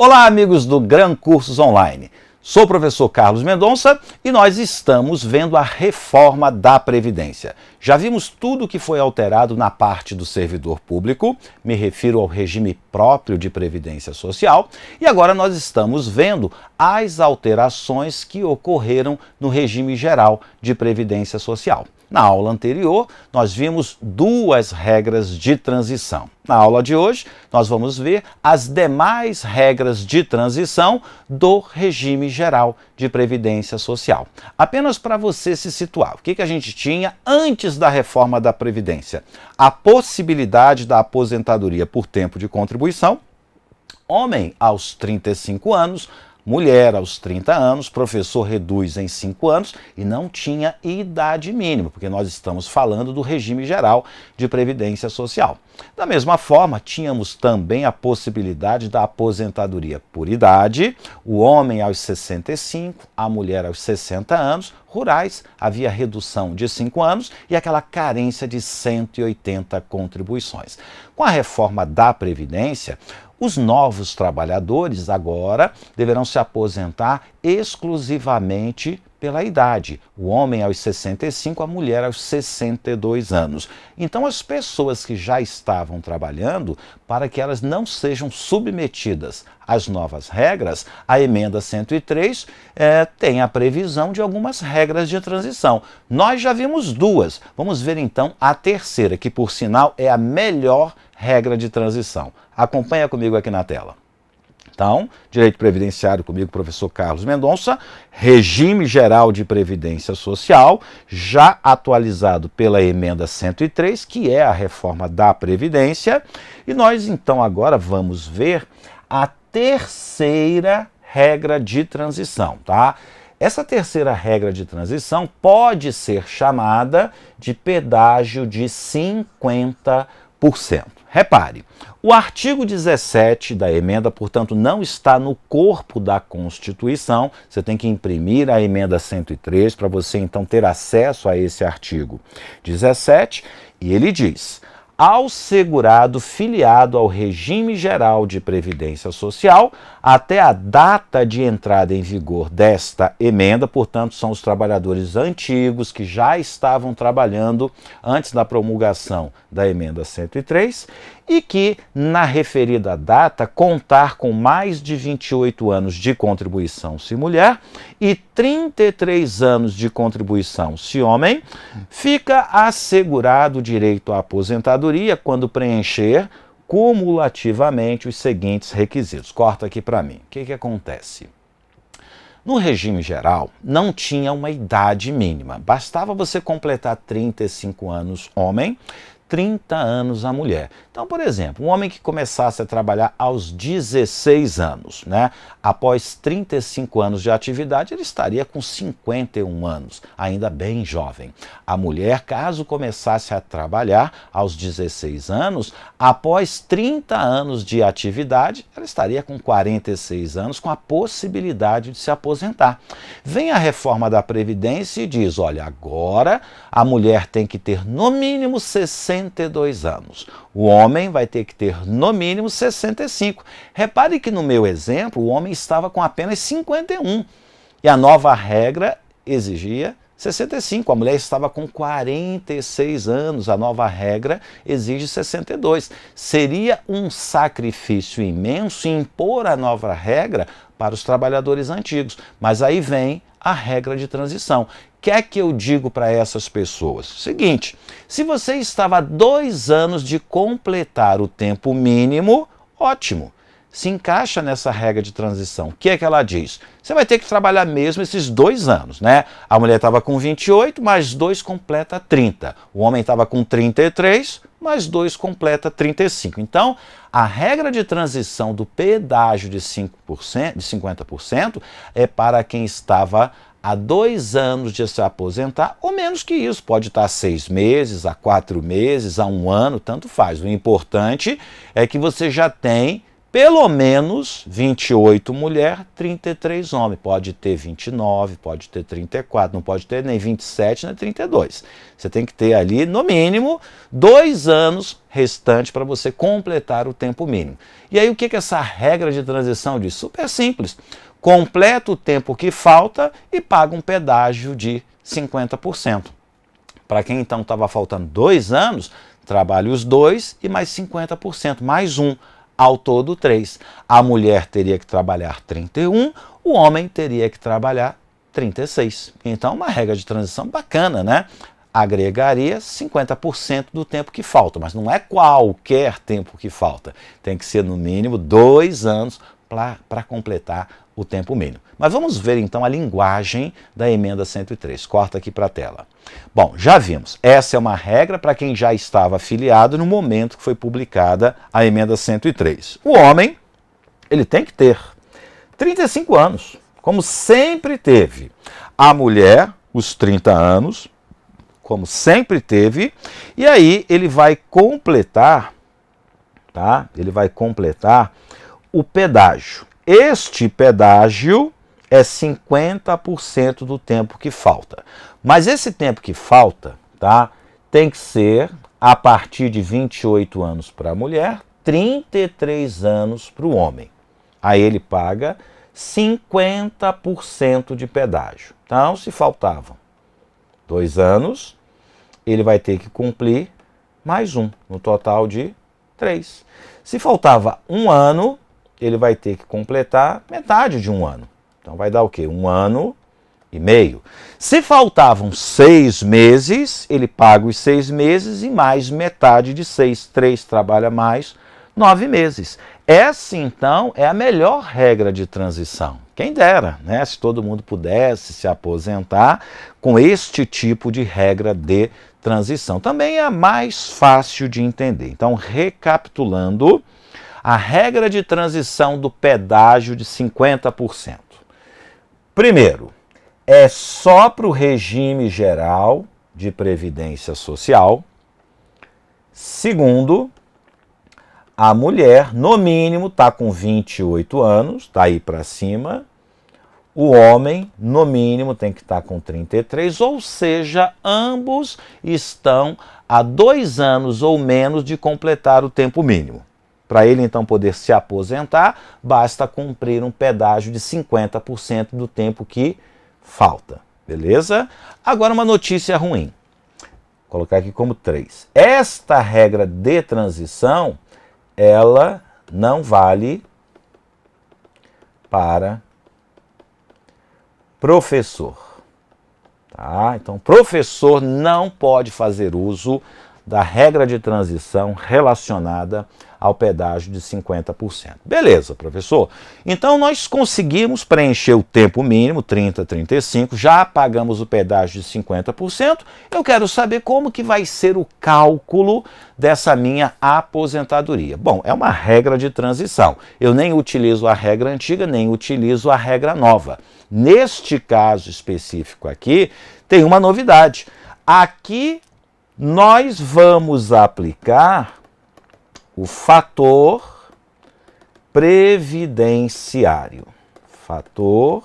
Olá, amigos do Gran Cursos Online. Sou o professor Carlos Mendonça e nós estamos vendo a reforma da Previdência. Já vimos tudo o que foi alterado na parte do servidor público, me refiro ao regime próprio de Previdência Social, e agora nós estamos vendo as alterações que ocorreram no regime geral de Previdência Social. Na aula anterior, nós vimos duas regras de transição. Na aula de hoje, nós vamos ver as demais regras de transição do regime geral de Previdência Social. Apenas para você se situar, o que a gente tinha antes da reforma da Previdência? A possibilidade da aposentadoria por tempo de contribuição, homem aos 35 anos, mulher aos 30 anos, professor reduz em 5 anos e não tinha idade mínima, porque nós estamos falando do regime geral de Previdência Social. Da mesma forma, tínhamos também a possibilidade da aposentadoria por idade, o homem aos 65, a mulher aos 60 anos, rurais havia redução de 5 anos e aquela carência de 180 contribuições. Com a reforma da Previdência, os novos trabalhadores agora deverão se aposentar exclusivamente pela idade. O homem aos 65, a mulher aos 62 anos. Então as pessoas que já estavam trabalhando, para que elas não sejam submetidas às novas regras, a emenda 103 tem a previsão de algumas regras de transição. Nós já vimos duas. Vamos ver então a terceira, que por sinal é a melhor regra de transição. Acompanha comigo aqui na tela. Então, Direito Previdenciário comigo, professor Carlos Mendonça, Regime Geral de Previdência Social, já atualizado pela emenda 103, que é a reforma da Previdência, e nós então agora vamos ver a terceira regra de transição, tá? Essa terceira regra de transição pode ser chamada de pedágio de 50%. Repare, o artigo 17 da emenda, portanto, não está no corpo da Constituição. Você tem que imprimir a emenda 103 para você, então, ter acesso a esse artigo 17. E ele diz: ao segurado filiado ao regime geral de Previdência Social, até a data de entrada em vigor desta emenda, portanto, são os trabalhadores antigos que já estavam trabalhando antes da promulgação da emenda 103 e que, na referida data, contar com mais de 28 anos de contribuição se mulher e 33 anos de contribuição se homem, fica assegurado o direito à aposentadoria quando preencher cumulativamente os seguintes requisitos. Corta aqui para mim. O que acontece? No regime geral, não tinha uma idade mínima. Bastava você completar 35 anos homem, 30 anos a mulher. Então, por exemplo, um homem que começasse a trabalhar aos 16 anos, né? Após 35 anos de atividade, ele estaria com 51 anos, ainda bem jovem. A mulher, caso começasse a trabalhar aos 16 anos, após 30 anos de atividade, ela estaria com 46 anos, com a possibilidade de se aposentar. Vem a reforma da Previdência e diz, olha, agora a mulher tem que ter no mínimo 62 anos. O homem vai ter que ter no mínimo 65. Repare que no meu exemplo, o homem estava com apenas 51 e a nova regra exigia 65. A mulher estava com 46 anos, a nova regra exige 62. Seria um sacrifício imenso impor a nova regra para os trabalhadores antigos, mas aí vem a regra de transição. O que é que eu digo para essas pessoas? Seguinte, se você estava há 2 anos de completar o tempo mínimo, ótimo, se encaixa nessa regra de transição. O que é que ela diz? Você vai ter que trabalhar mesmo esses 2 anos, né? A mulher estava com 28, mais 2 completa 30. O homem estava com 33, mais 2 completa 35. Então, a regra de transição do pedágio de 50% é para quem estava há 2 anos de se aposentar, ou menos que isso, pode estar 6 meses, a 4 meses, a 1 ano, tanto faz. O importante é que você já tem pelo menos 28 mulher, 33 homem. Pode ter 29, pode ter 34, não pode ter nem 27, nem 32. Você tem que ter ali, no mínimo, 2 anos restantes para você completar o tempo mínimo. E aí o que essa regra de transição diz? Super simples. Completa o tempo que falta e paga um pedágio de 50%. Para quem então estava faltando 2 anos, trabalhe os 2 e mais 50%, mais 1. Ao todo 3. A mulher teria que trabalhar 31, o homem teria que trabalhar 36. Então, uma regra de transição bacana, né? Agregaria 50% do tempo que falta, mas não é qualquer tempo que falta. Tem que ser no mínimo 2 anos para completar o tempo mínimo. Mas vamos ver então a linguagem da emenda 103. Corta aqui para a tela. Bom, já vimos. Essa é uma regra para quem já estava afiliado no momento que foi publicada a emenda 103. O homem, ele tem que ter 35 anos, como sempre teve. A mulher, os 30 anos, como sempre teve. E aí ele vai completar, tá? Ele vai completar o pedágio. Este pedágio é 50% do tempo que falta. Mas esse tempo que falta, tá, tem que ser a partir de 28 anos para a mulher, 33 anos para o homem. Aí ele paga 50% de pedágio. Então, se faltavam 2 anos, ele vai ter que cumprir mais 1, no total de 3. Se faltava 1 ano, ele vai ter que completar metade de 1 ano. Então vai dar o quê? 1 ano e meio. Se faltavam 6 meses, ele paga os 6 meses e mais metade de 6. 3 trabalha mais, 9 meses. Essa, então, é a melhor regra de transição. Quem dera, né? Se todo mundo pudesse se aposentar com este tipo de regra de transição. Também é a mais fácil de entender. Então, recapitulando, a regra de transição do pedágio de 50%. Primeiro, é só para o regime geral de previdência social. Segundo, a mulher, no mínimo, está com 28 anos, está aí para cima. O homem, no mínimo, tem que estar com 33, ou seja, ambos estão a 2 anos ou menos de completar o tempo mínimo. Para ele, então, poder se aposentar, basta cumprir um pedágio de 50% do tempo que falta. Beleza? Agora, uma notícia ruim. Vou colocar aqui como 3. Esta regra de transição, ela não vale para professor. Tá? Então, professor não pode fazer uso da regra de transição relacionada ao pedágio de 50%. Beleza, professor. Então, nós conseguimos preencher o tempo mínimo, 30, 35, já pagamos o pedágio de 50%. Eu quero saber como que vai ser o cálculo dessa minha aposentadoria. Bom, é uma regra de transição. Eu nem utilizo a regra antiga, nem utilizo a regra nova. Neste caso específico aqui, tem uma novidade. Aqui, nós vamos aplicar o fator previdenciário. Fator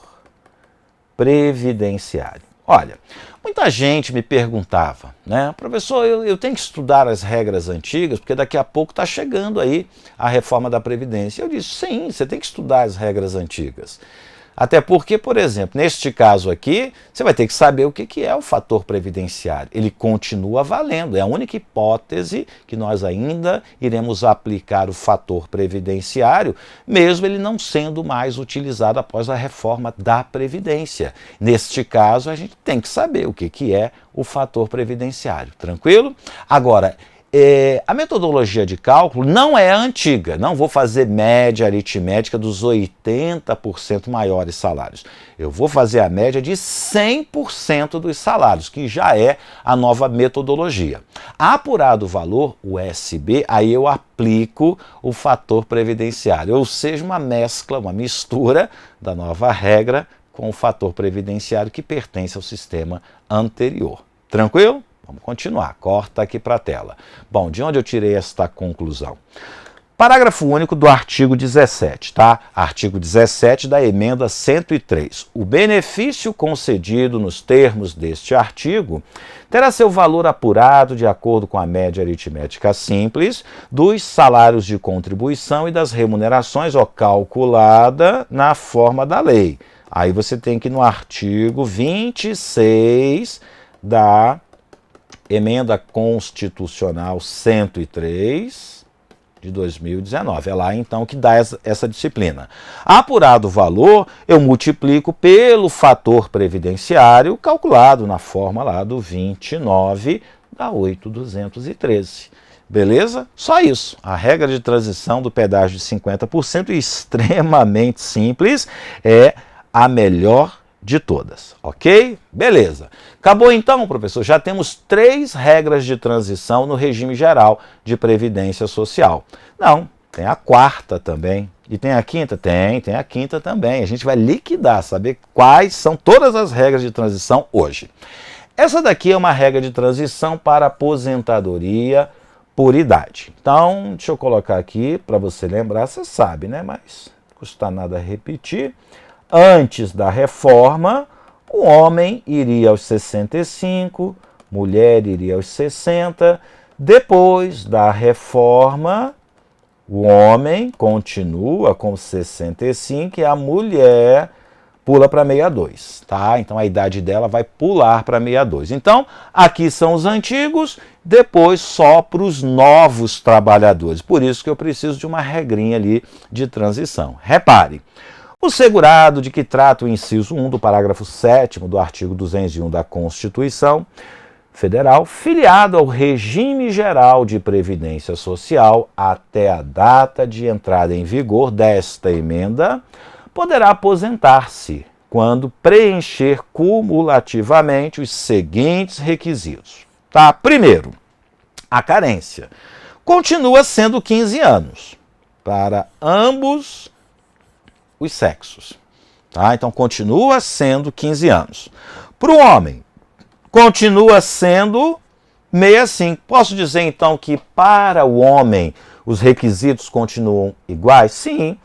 previdenciário. Olha, muita gente me perguntava, né? Professor, eu tenho que estudar as regras antigas, porque daqui a pouco está chegando aí a reforma da Previdência. Eu disse, sim, você tem que estudar as regras antigas. Até porque, por exemplo, neste caso aqui, você vai ter que saber o que é o fator previdenciário. Ele continua valendo, é a única hipótese que nós ainda iremos aplicar o fator previdenciário, mesmo ele não sendo mais utilizado após a reforma da Previdência. Neste caso, a gente tem que saber o que é o fator previdenciário. Tranquilo? Agora, a metodologia de cálculo não é antiga, não vou fazer média aritmética dos 80% maiores salários. Eu vou fazer a média de 100% dos salários, que já é a nova metodologia. Apurado o valor, o SB, aí eu aplico o fator previdenciário, ou seja, uma mescla, uma mistura da nova regra com o fator previdenciário que pertence ao sistema anterior. Tranquilo? Vamos continuar, corta aqui para a tela. Bom, de onde eu tirei esta conclusão? Parágrafo único do artigo 17, tá? Artigo 17 da emenda 103. O benefício concedido nos termos deste artigo terá seu valor apurado de acordo com a média aritmética simples dos salários de contribuição e das remunerações, calculada na forma da lei. Aí você tem que ir no artigo 26 da emenda constitucional 103 de 2019. É lá então que dá essa disciplina. Apurado o valor, eu multiplico pelo fator previdenciário calculado na forma lá do 29 da 8.213. Beleza? Só isso. A regra de transição do pedágio de 50%, extremamente simples, é a melhor de todas, ok? Beleza. Acabou então, professor? Já temos 3 regras de transição no regime geral de previdência social. Não, tem a 4ª também. E tem a 5ª? Tem a 5ª também. A gente vai liquidar, saber quais são todas as regras de transição hoje. Essa daqui é uma regra de transição para aposentadoria por idade. Então, deixa eu colocar aqui para você lembrar, você sabe, né? Mas não custa nada repetir. Antes da reforma, o homem iria aos 65, mulher iria aos 60. Depois da reforma, o homem continua com 65 e a mulher pula para 62, tá? Então a idade dela vai pular para 62. Então, aqui são os antigos, depois só para os novos trabalhadores. Por isso que eu preciso de uma regrinha ali de transição. Repare. O segurado de que trata o inciso 1 do parágrafo 7º do artigo 201 da Constituição Federal, filiado ao regime geral de previdência social até a data de entrada em vigor desta emenda, poderá aposentar-se quando preencher cumulativamente os seguintes requisitos. Tá? Primeiro, a carência continua sendo 15 anos para ambos os sexos. Tá? Então, continua sendo 15 anos. Para o homem, continua sendo 65. Posso dizer, então, que para o homem os requisitos continuam iguais? Sim.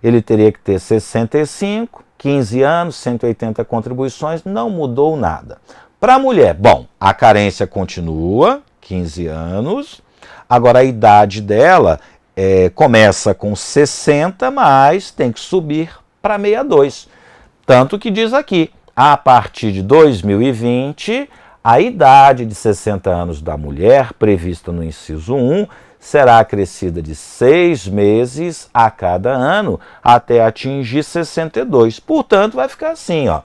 Ele teria que ter 65, 15 anos, 180 contribuições, não mudou nada. Para a mulher, bom, a carência continua, 15 anos. Agora, a idade dela começa com 60, mas tem que subir para 62. Tanto que diz aqui, a partir de 2020, a idade de 60 anos da mulher, prevista no inciso 1, será acrescida de 6 meses a cada ano até atingir 62. Portanto, vai ficar assim, ó.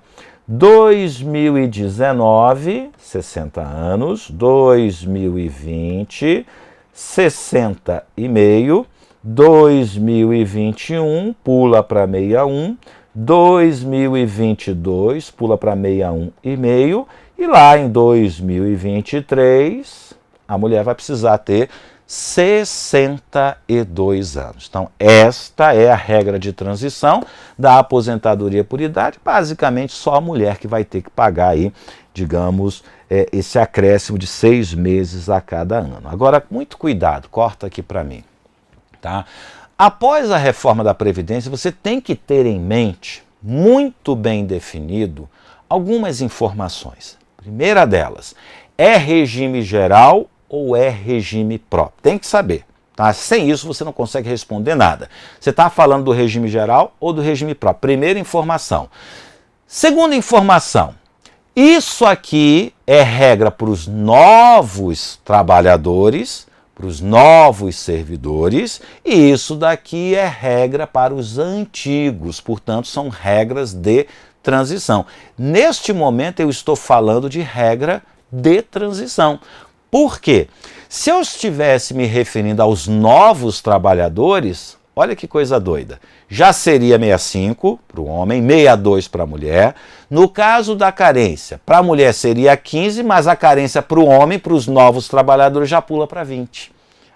2019, 60 anos, 2020, 60,5, 2021 pula para 61, 2022 pula para 61,5 e lá em 2023 a mulher vai precisar ter 62 anos. Então, esta é a regra de transição da aposentadoria por idade. Basicamente, só a mulher que vai ter que pagar aí, digamos, esse acréscimo de 6 meses a cada ano. Agora, muito cuidado, corta aqui para mim. Tá? Após a reforma da Previdência, você tem que ter em mente, muito bem definido, algumas informações. Primeira delas, é regime geral ou é regime próprio? Tem que saber. Tá? Sem isso, você não consegue responder nada. Você está falando do regime geral ou do regime próprio? Primeira informação. Segunda informação. Isso aqui é regra para os novos trabalhadores, para os novos servidores, e isso daqui é regra para os antigos, portanto, são regras de transição. Neste momento, eu estou falando de regra de transição. Por quê? Se eu estivesse me referindo aos novos trabalhadores, olha que coisa doida. Já seria 65 para o homem, 62 para a mulher. No caso da carência, para a mulher seria 15, mas a carência para o homem, para os novos trabalhadores, já pula para 20.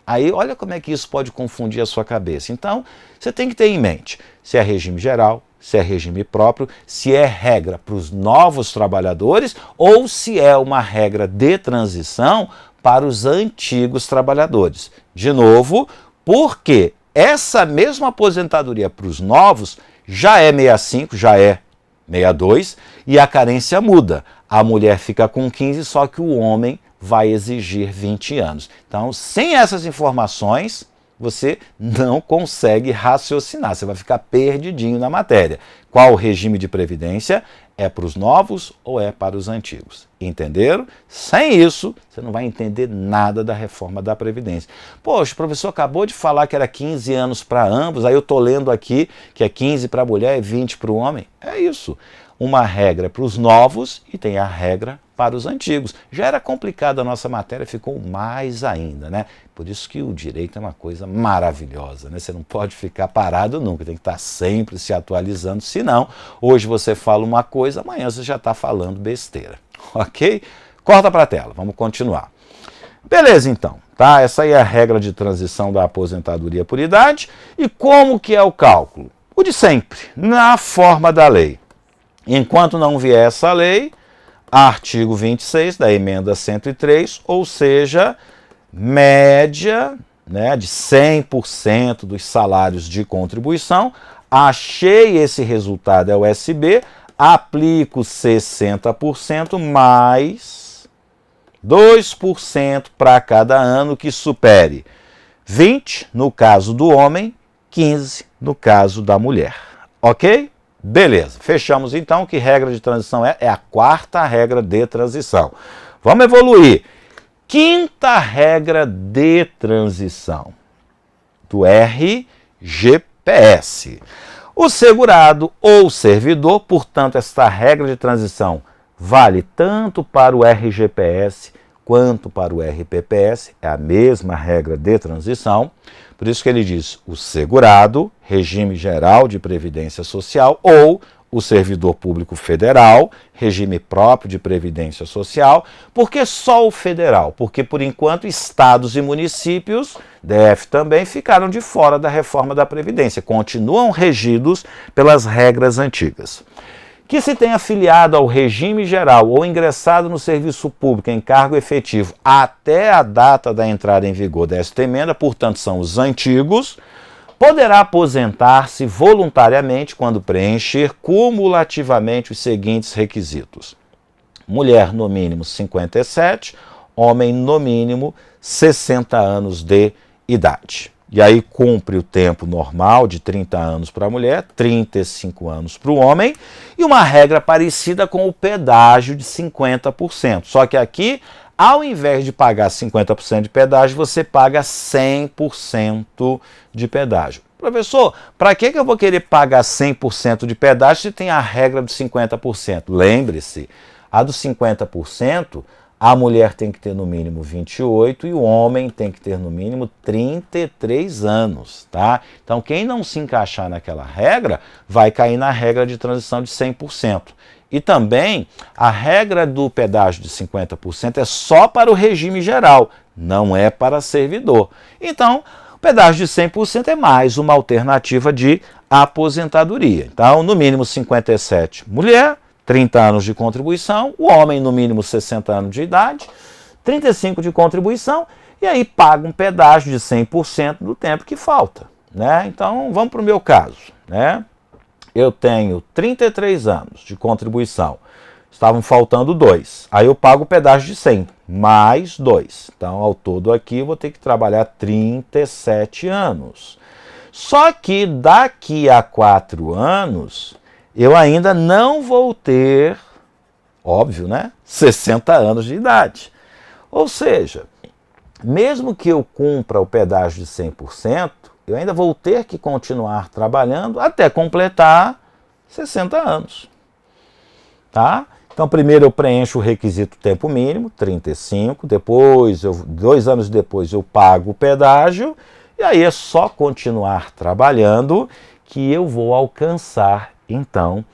Aí, olha como é que isso pode confundir a sua cabeça. Então, você tem que ter em mente se é regime geral, se é regime próprio, se é regra para os novos trabalhadores ou se é uma regra de transição para os antigos trabalhadores. De novo, Porque essa mesma aposentadoria para os novos já é 65, já é 62 e a carência muda. A mulher fica com 15, só que o homem vai exigir 20 anos. Então, sem essas informações, você não consegue raciocinar, você vai ficar perdidinho na matéria. Qual o regime de previdência? É para os novos ou é para os antigos? Entenderam? Sem isso, você não vai entender nada da reforma da Previdência. Poxa, o professor acabou de falar que era 15 anos para ambos, aí eu estou lendo aqui que é 15 para a mulher e 20 para o homem. É isso. Uma regra para os novos e tem a regra para os antigos. Já era complicada a nossa matéria, ficou mais ainda, né? Por isso que o direito é uma coisa maravilhosa, né? Você não pode ficar parado nunca, tem que estar sempre se atualizando, senão hoje você fala uma coisa, amanhã você já está falando besteira, ok? Corta para a tela, vamos continuar. Beleza então, tá? Essa aí é a regra de transição da aposentadoria por idade. E como que é o cálculo? O de sempre, na forma da lei. Enquanto não vier essa lei, artigo 26 da emenda 103, ou seja, média, né, de 100% dos salários de contribuição, achei esse resultado, é o SB, aplico 60% mais 2% para cada ano que supere 20 no caso do homem, 15 no caso da mulher. Ok? Beleza, fechamos então. Que regra de transição é? É a quarta regra de transição. Vamos evoluir. Quinta regra de transição do RGPS. O segurado ou servidor, portanto, esta regra de transição vale tanto para o RGPS quanto para o RPPS, é a mesma regra de transição. Por isso que ele diz o segurado, regime geral de previdência social, ou o servidor público federal, regime próprio de previdência social. Por que só o federal? Porque, por enquanto, estados e municípios, DF também, ficaram de fora da reforma da Previdência, continuam regidos pelas regras antigas. Que se tenha afiliado ao regime geral ou ingressado no serviço público em cargo efetivo até a data da entrada em vigor desta emenda, portanto são os antigos, poderá aposentar-se voluntariamente quando preencher cumulativamente os seguintes requisitos: mulher no mínimo 57, homem no mínimo 60 anos de idade. E aí cumpre o tempo normal de 30 anos para a mulher, 35 anos para o homem, e uma regra parecida com o pedágio de 50%. Só que aqui, ao invés de pagar 50% de pedágio, você paga 100% de pedágio. Professor, para que eu vou querer pagar 100% de pedágio se tem a regra dos 50%? Lembre-se, a dos 50%, a mulher tem que ter no mínimo 28 e o homem tem que ter no mínimo 33 anos, tá? Então, quem não se encaixar naquela regra, vai cair na regra de transição de 100%. E também, a regra do pedágio de 50% é só para o regime geral, não é para servidor. Então, o pedágio de 100% é mais uma alternativa de aposentadoria. Então, no mínimo 57, mulher, 30 anos de contribuição, o homem no mínimo 60 anos de idade, 35 de contribuição, e aí paga um pedágio de 100% do tempo que falta, né? Então, vamos para o meu caso, né? Eu tenho 33 anos de contribuição, estavam faltando 2, aí eu pago o pedágio de 100, mais 2. Então, ao todo aqui, eu vou ter que trabalhar 37 anos. Só que daqui a 4 anos, eu ainda não vou ter, óbvio, né, 60 anos de idade. Ou seja, mesmo que eu cumpra o pedágio de 100%, eu ainda vou ter que continuar trabalhando até completar 60 anos. Tá? Então, primeiro eu preencho o requisito tempo mínimo, 35, depois, 2 anos depois eu pago o pedágio, e aí é só continuar trabalhando que eu vou alcançar então,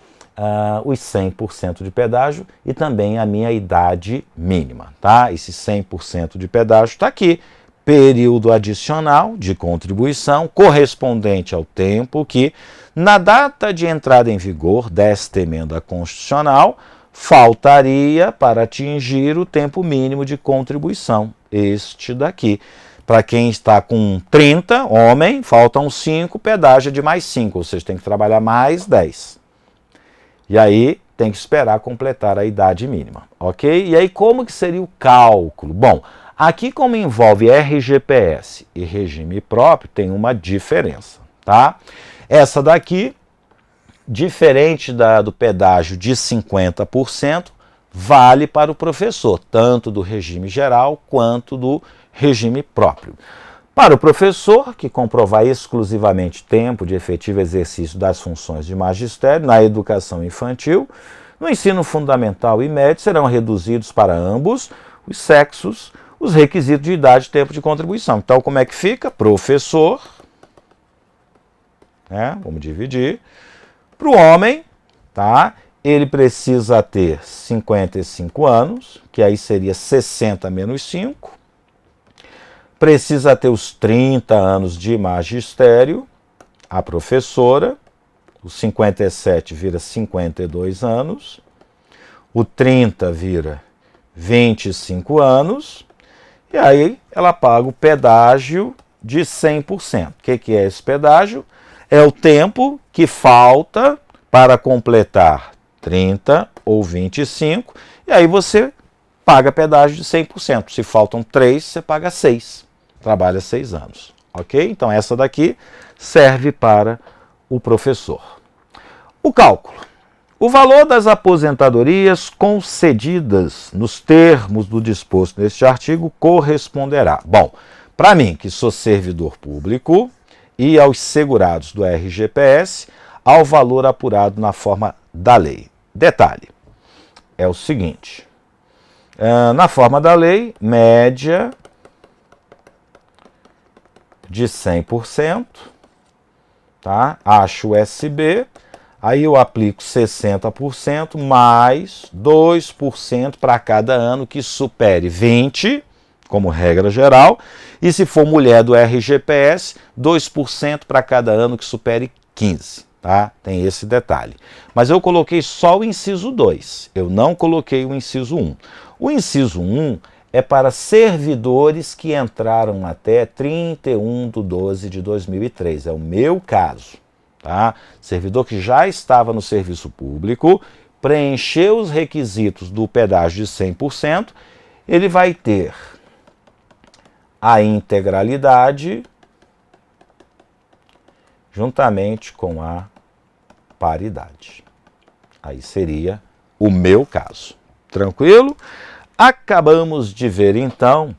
os 100% de pedágio e também a minha idade mínima, tá? Esse 100% de pedágio está aqui. Período adicional de contribuição correspondente ao tempo que, na data de entrada em vigor desta emenda constitucional, faltaria para atingir o tempo mínimo de contribuição. este daqui. Para quem está com 30, homem, faltam 5, pedágio é de mais 5, ou seja, tem que trabalhar mais 10. E aí tem que esperar completar a idade mínima, ok? E aí como que seria o cálculo? Bom, aqui como envolve RGPS e regime próprio, tem uma diferença, tá? Essa daqui, diferente do pedágio de 50%, vale para o professor, tanto do regime geral quanto do regime próprio. Para o professor, que comprovar exclusivamente tempo de efetivo exercício das funções de magistério na educação infantil, no ensino fundamental e médio serão reduzidos para ambos os sexos os requisitos de idade e tempo de contribuição. Então, como é que fica? Professor, né? Vamos dividir. Para o homem, tá? Ele precisa ter 55 anos, que aí seria 60 menos 5. Precisa ter os 30 anos de magistério, a professora, o 57 vira 52 anos, o 30 vira 25 anos, e aí ela paga o pedágio de 100%. O que é esse pedágio? É o tempo que falta para completar 30 ou 25, e aí você paga pedágio de 100%. Se faltam 3, você paga 6. Trabalha 6 anos, ok? Então essa daqui serve para o professor. O cálculo. O valor das aposentadorias concedidas nos termos do disposto neste artigo corresponderá. Bom, para mim, que sou servidor público, e aos segurados do RGPS, ao valor apurado na forma da lei. Detalhe, é o seguinte, na forma da lei, média de 100%, tá? Acho o SB, aí eu aplico 60% mais 2% para cada ano que supere 20, como regra geral, e se for mulher do RGPS, 2% para cada ano que supere 15, tá? Tem esse detalhe. Mas eu coloquei só o inciso 2, eu não coloquei o inciso 1. O inciso 1 é para servidores que entraram até 31/12/2003, é o meu caso, tá? Servidor que já estava no serviço público, preencheu os requisitos do pedágio de 100%, ele vai ter a integralidade juntamente com a paridade. Aí seria o meu caso. Tranquilo? Acabamos de ver, então,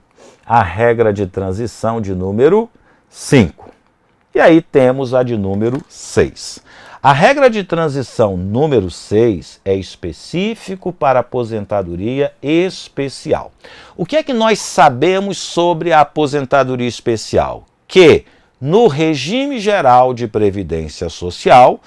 a regra de transição de número 5. E aí temos a de número 6. A regra de transição número 6 é específico para aposentadoria especial. O que é que nós sabemos sobre a aposentadoria especial? Que, no regime geral de previdência social,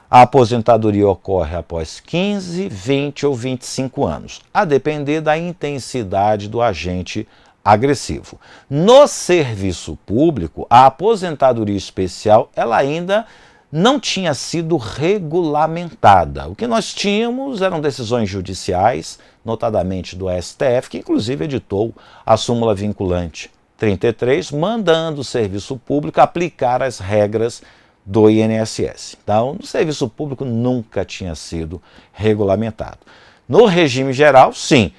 a aposentadoria ocorre após 15, 20 ou 25 anos, a depender da intensidade do agente agressivo. No serviço público, a aposentadoria especial ela ainda não tinha sido regulamentada. O que nós tínhamos eram decisões judiciais, notadamente do STF, que inclusive editou a súmula vinculante 33, mandando o serviço público aplicar as regras do INSS. Então, no serviço público nunca tinha sido regulamentado. No regime geral, sim,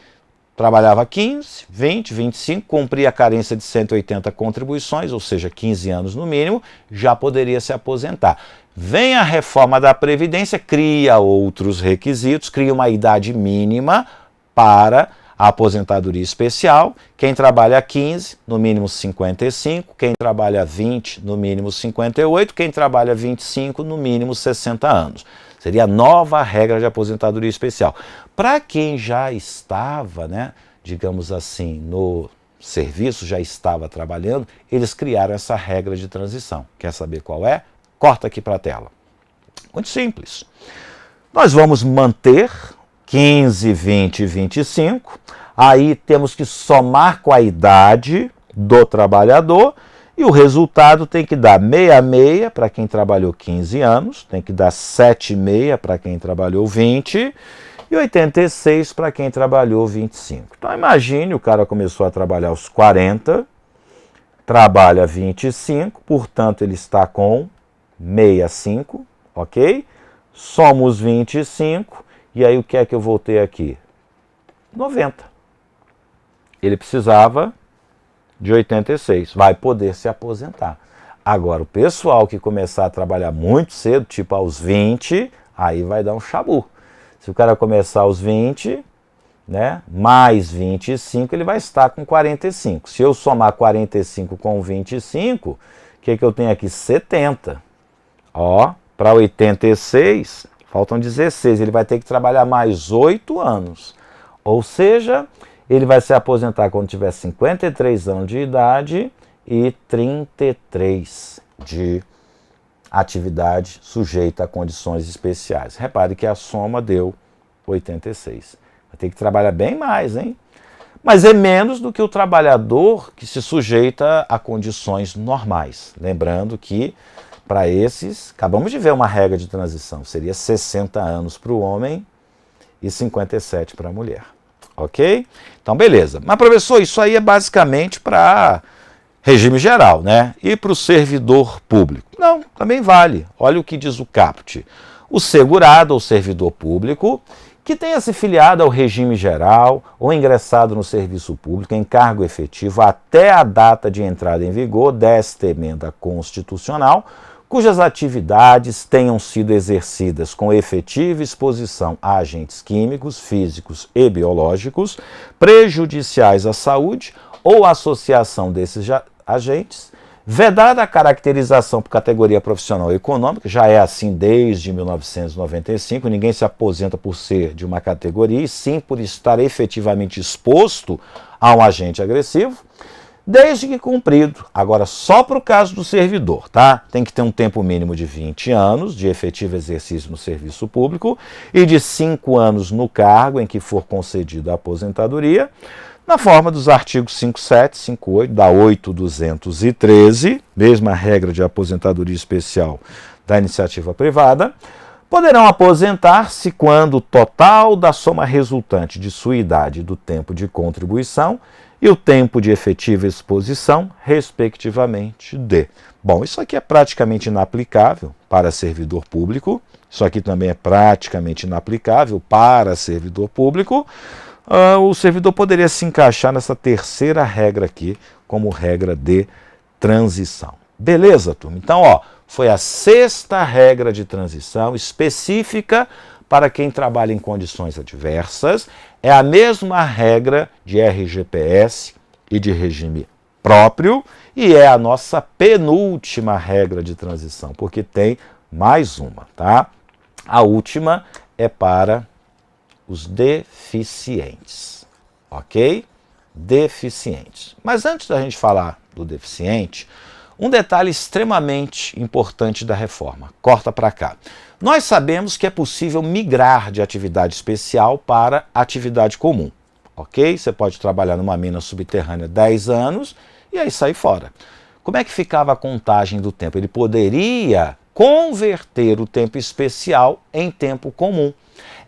trabalhava 15, 20, 25, cumpria a carência de 180 contribuições, ou seja, 15 anos no mínimo, já poderia se aposentar. Vem a reforma da Previdência, cria outros requisitos, cria uma idade mínima para a aposentadoria especial. Quem trabalha 15, no mínimo 55, quem trabalha 20, no mínimo 58, quem trabalha 25, no mínimo 60 anos. Seria a nova regra de aposentadoria especial. Para quem já estava, né, digamos assim, no serviço, já estava trabalhando, eles criaram essa regra de transição. Quer saber qual é? Corta aqui para a tela. Muito simples. Nós vamos manter 15, 20 e 25. Aí temos que somar com a idade do trabalhador e o resultado tem que dar 66 para quem trabalhou 15 anos, tem que dar 76 para quem trabalhou 20 e 86 para quem trabalhou 25. Então imagine, o cara começou a trabalhar aos 40, trabalha 25, portanto ele está com 65, ok? Somos 25, e aí o que é que eu vou ter aqui? 90. Ele precisava de 86, vai poder se aposentar. Agora, o pessoal que começar a trabalhar muito cedo, tipo aos 20, aí vai dar um chabu. Se o cara começar aos 20, né, mais 25, ele vai estar com 45. Se eu somar 45 com 25, o que eu tenho aqui? 70. Ó, para 86, faltam 16. Ele vai ter que trabalhar mais 8 anos. Ou seja, ele vai se aposentar quando tiver 53 anos de idade e 33 de atividade sujeita a condições especiais. Repare que a soma deu 86. Vai ter que trabalhar bem mais, hein? Mas é menos do que o trabalhador que se sujeita a condições normais. Lembrando que, para esses, acabamos de ver uma regra de transição, seria 60 anos para o homem e 57 para a mulher. Ok? Então, beleza. Mas, professor, isso aí é basicamente para regime geral, né? E para o servidor público? Não, também vale. Olha o que diz o caput. O segurado ou servidor público que tenha se filiado ao regime geral ou ingressado no serviço público em cargo efetivo até a data de entrada em vigor desta emenda constitucional, cujas atividades tenham sido exercidas com efetiva exposição a agentes químicos, físicos e biológicos prejudiciais à saúde ou associação desses agentes, vedada a caracterização por categoria profissional ou econômica, já é assim desde 1995, ninguém se aposenta por ser de uma categoria, e sim por estar efetivamente exposto a um agente agressivo, desde que cumprido. Agora, só para o caso do servidor, tá? Tem que ter um tempo mínimo de 20 anos de efetivo exercício no serviço público e de 5 anos no cargo em que for concedida a aposentadoria, na forma dos artigos 57, 58 da 8.213, mesma regra de aposentadoria especial da iniciativa privada, poderão aposentar-se quando o total da soma resultante de sua idade e do tempo de contribuição e o tempo de efetiva exposição, respectivamente, de. Bom, isso aqui é praticamente inaplicável para servidor público, isso aqui também é praticamente inaplicável para servidor público. O servidor poderia se encaixar nessa terceira regra aqui, como regra de transição. Beleza, turma? Então, ó, foi a sexta regra de transição específica para quem trabalha em condições adversas. É a mesma regra de RGPS e de regime próprio e é a nossa penúltima regra de transição, porque tem mais uma, tá? A última é para os deficientes, ok? Deficientes. Mas antes da gente falar do deficiente, um detalhe extremamente importante da reforma. Corta para cá. Nós sabemos que é possível migrar de atividade especial para atividade comum, ok? Você pode trabalhar numa mina subterrânea 10 anos e aí sair fora. Como é que ficava a contagem do tempo? Ele poderia converter o tempo especial em tempo comum.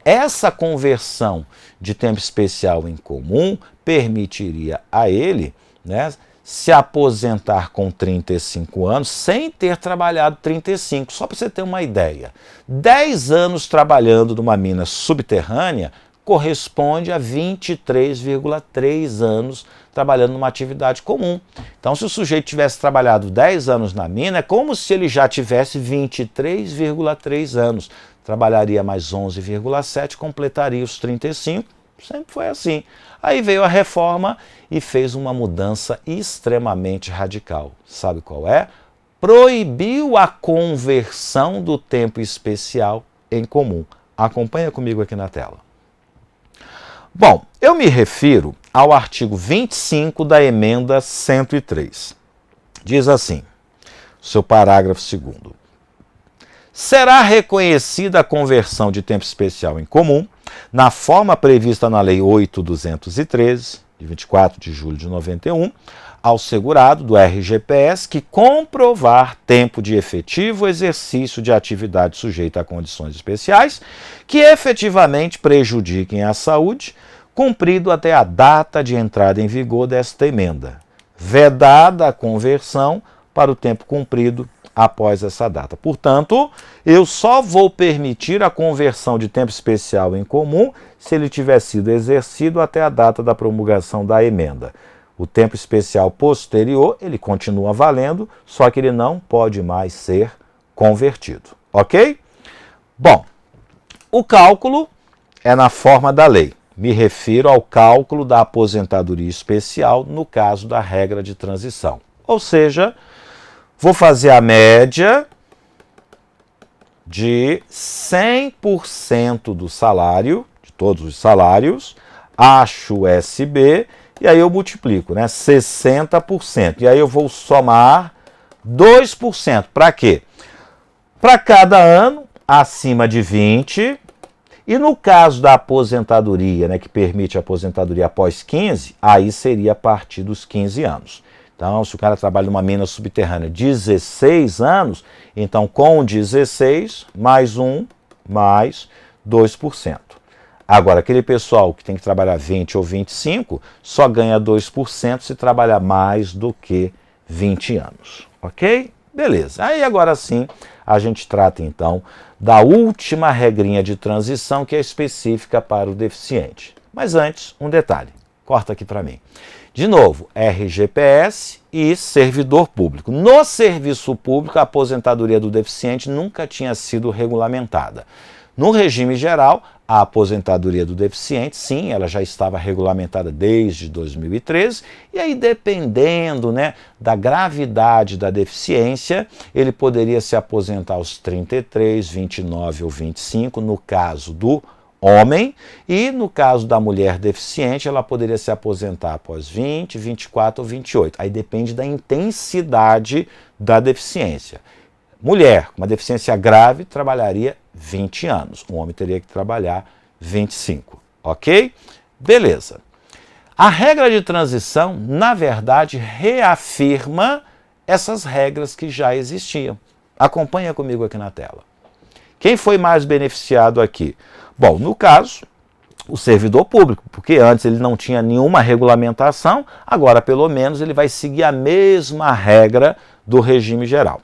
Essa conversão de tempo especial em comum permitiria a ele, né, se aposentar com 35 anos sem ter trabalhado 35. Só para você ter uma ideia, 10 anos trabalhando numa mina subterrânea corresponde a 23,3 anos trabalhando numa atividade comum. Então, se o sujeito tivesse trabalhado 10 anos na mina, é como se ele já tivesse 23,3 anos. Trabalharia mais 11,7, completaria os 35, sempre foi assim. Aí veio a reforma e fez uma mudança extremamente radical. Sabe qual é? Proibiu a conversão do tempo especial em comum. Acompanha comigo aqui na tela. Bom, eu me refiro ao artigo 25 da emenda 103. Diz assim, seu parágrafo 2º. Será reconhecida a conversão de tempo especial em comum na forma prevista na Lei 8.213, de 24 de julho de 91, ao segurado do RGPS que comprovar tempo de efetivo exercício de atividade sujeita a condições especiais que efetivamente prejudiquem a saúde, cumprido até a data de entrada em vigor desta emenda, vedada a conversão para o tempo cumprido após essa data. Portanto, eu só vou permitir a conversão de tempo especial em comum se ele tiver sido exercido até a data da promulgação da emenda. O tempo especial posterior, ele continua valendo, só que ele não pode mais ser convertido, ok? Bom, o cálculo é na forma da lei. Me refiro ao cálculo da aposentadoria especial no caso da regra de transição. Ou seja, vou fazer a média de 100% do salário, de todos os salários, acho o SB, e aí eu multiplico, né? 60%. E aí eu vou somar 2%. Para quê? Para cada ano acima de 20. E no caso da aposentadoria, né, que permite a aposentadoria após 15, aí seria a partir dos 15 anos. Então, se o cara trabalha numa mina subterrânea 16 anos, então com 16, mais 1, mais 2%. Agora, aquele pessoal que tem que trabalhar 20 ou 25, só ganha 2% se trabalhar mais do que 20 anos. Ok? Beleza. Aí agora sim, a gente trata então da última regrinha de transição que é específica para o deficiente. Mas antes, um detalhe. Corta aqui para mim. De novo, RGPS e servidor público. No serviço público, a aposentadoria do deficiente nunca tinha sido regulamentada. No regime geral, a aposentadoria do deficiente, sim, ela já estava regulamentada desde 2013, e aí dependendo, né, da gravidade da deficiência, ele poderia se aposentar aos 33, 29 ou 25, no caso do homem, e no caso da mulher deficiente, ela poderia se aposentar após 20, 24 ou 28. Aí depende da intensidade da deficiência. Mulher com uma deficiência grave trabalharia 20 anos. Um homem teria que trabalhar 25. Ok? Beleza. A regra de transição, na verdade, reafirma essas regras que já existiam. Acompanha comigo aqui na tela. Quem foi mais beneficiado aqui? Bom, no caso, o servidor público, porque antes ele não tinha nenhuma regulamentação, agora pelo menos ele vai seguir a mesma regra do regime geral.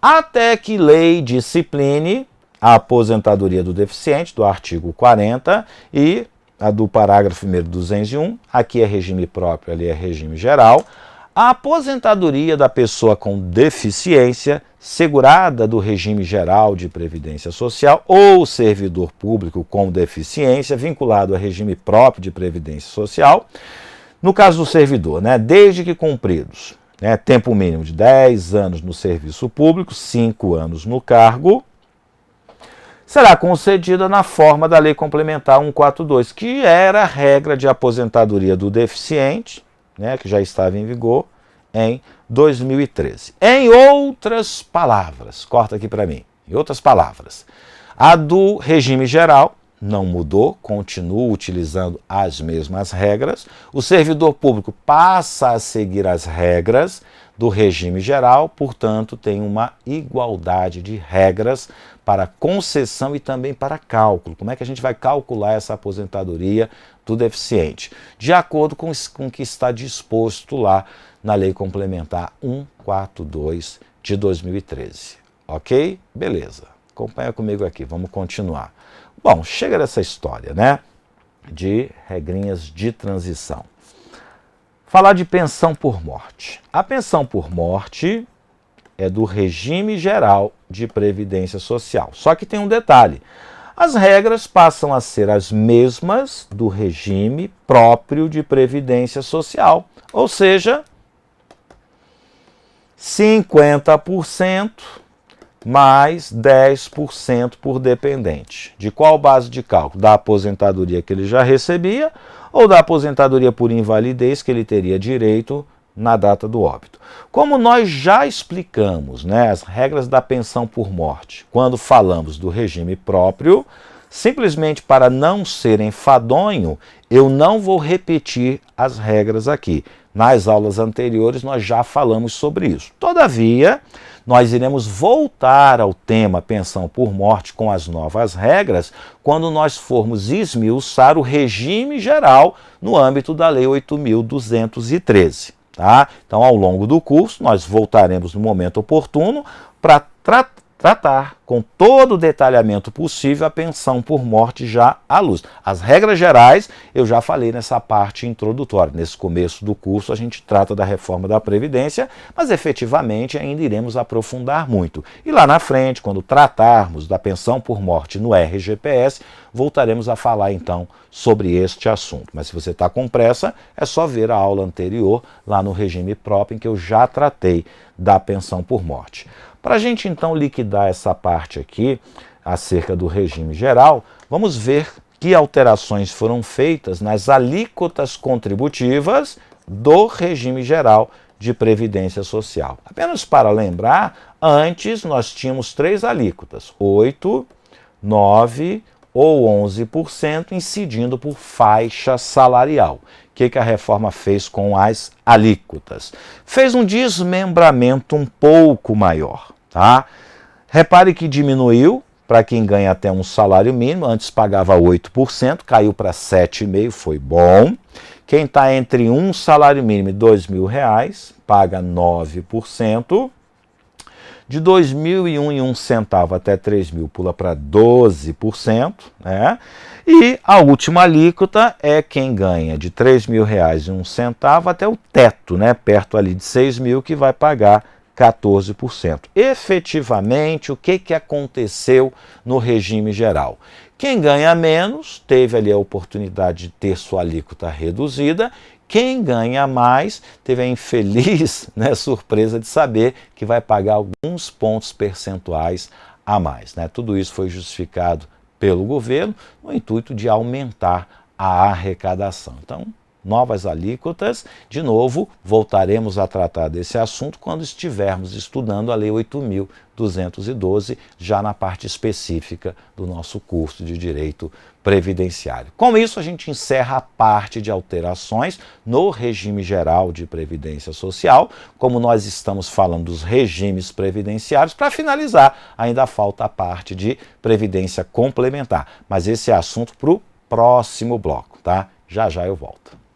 Até que lei discipline a aposentadoria do deficiente, do artigo 40, e a do parágrafo 1º do 201, aqui é regime próprio, ali é regime geral, a aposentadoria da pessoa com deficiência, segurada do regime geral de previdência social, ou servidor público com deficiência, vinculado a regime próprio de previdência social, no caso do servidor, né, desde que cumpridos, né, tempo mínimo de 10 anos no serviço público, 5 anos no cargo, será concedida na forma da Lei Complementar 142, que era a regra de aposentadoria do deficiente, né, que já estava em vigor em 2013. Em outras palavras, corta aqui para mim, em outras palavras, a do regime geral não mudou, continua utilizando as mesmas regras. O servidor público passa a seguir as regras do regime geral, portanto, tem uma igualdade de regras para concessão e também para cálculo. Como é que a gente vai calcular essa aposentadoria do deficiente? De acordo com o que está disposto lá na Lei Complementar 142 de 2013. Ok? Beleza. Acompanha comigo aqui, vamos continuar. Bom, chega dessa história, né, de regrinhas de transição. Falar de pensão por morte. A pensão por morte é do regime geral de previdência social. Só que tem um detalhe. As regras passam a ser as mesmas do regime próprio de previdência social. Ou seja, 50% mais 10% por dependente. De qual base de cálculo? Da aposentadoria que ele já recebia ou da aposentadoria por invalidez que ele teria direito na data do óbito. Como nós já explicamos, né, as regras da pensão por morte, quando falamos do regime próprio, simplesmente para não ser enfadonho, eu não vou repetir as regras aqui. Nas aulas anteriores nós já falamos sobre isso. Todavia, nós iremos voltar ao tema pensão por morte com as novas regras quando nós formos esmiuçar o regime geral no âmbito da Lei 8.213. Tá? Então, ao longo do curso, nós voltaremos no momento oportuno para tratar com todo o detalhamento possível a pensão por morte já à luz. As regras gerais eu já falei nessa parte introdutória. Nesse começo do curso a gente trata da reforma da Previdência, mas efetivamente ainda iremos aprofundar muito. E lá na frente, quando tratarmos da pensão por morte no RGPS, voltaremos a falar então sobre este assunto. Mas se você está com pressa, é só ver a aula anterior lá no regime próprio em que eu já tratei da pensão por morte. Para a gente então liquidar essa parte aqui, acerca do regime geral, vamos ver que alterações foram feitas nas alíquotas contributivas do regime geral de Previdência Social. Apenas para lembrar, antes nós tínhamos 3 alíquotas, 8%, 9% ou 11%, incidindo por faixa salarial. O que a reforma fez com as alíquotas? Fez um desmembramento um pouco maior. Tá? Repare que diminuiu para quem ganha até um salário mínimo, antes pagava 8%, caiu para 7,5%, foi bom. Quem está entre um salário mínimo e R$2.000, paga 9%. De 2.001 centavo até 3.000 pula para 12%, né? E a última alíquota é quem ganha de R$3.001 até o teto, né? Perto ali de 6.000, que vai pagar 14%. Efetivamente, o que aconteceu no regime geral? Quem ganha menos teve ali a oportunidade de ter sua alíquota reduzida. Quem ganha mais teve a infeliz, né, surpresa de saber que vai pagar alguns pontos percentuais a mais, né? Tudo isso foi justificado pelo governo no intuito de aumentar a arrecadação. Então, novas alíquotas, de novo, voltaremos a tratar desse assunto quando estivermos estudando a Lei 8.212, já na parte específica do nosso curso de Direito Previdenciário. Com isso, a gente encerra a parte de alterações no regime geral de Previdência Social. Como nós estamos falando dos regimes previdenciários, para finalizar, ainda falta a parte de Previdência Complementar. Mas esse é assunto para o próximo bloco, tá? Já já eu volto.